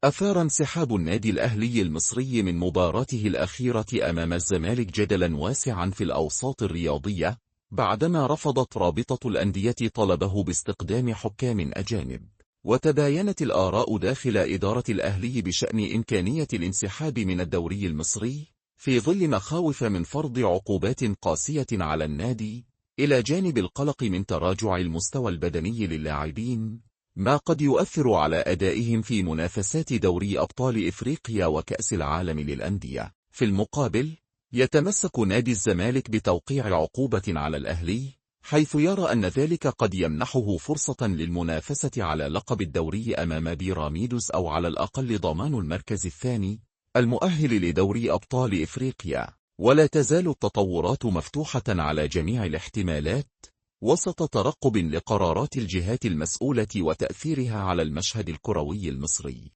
أثار انسحاب النادي الأهلي المصري من مباراته الأخيرة أمام الزمالك جدلا واسعا في الأوساط الرياضية، بعدما رفضت رابطة الأندية طلبه باستقدام حكام أجانب. وتباينت الآراء داخل إدارة الأهلي بشأن إمكانية الانسحاب من الدوري المصري، في ظل مخاوف من فرض عقوبات قاسية على النادي، إلى جانب القلق من تراجع المستوى البدني للاعبين، ما قد يؤثر على أدائهم في منافسات دوري أبطال إفريقيا وكأس العالم للأندية. في المقابل، يتمسك نادي الزمالك بتوقيع عقوبة على الأهلي، حيث يرى أن ذلك قد يمنحه فرصة للمنافسة على لقب الدوري أمام بيراميدوس، أو على الأقل ضمان المركز الثاني المؤهل لدوري أبطال إفريقيا. ولا تزال التطورات مفتوحة على جميع الاحتمالات، وسط ترقب لقرارات الجهات المسؤولة وتأثيرها على المشهد الكروي المصري.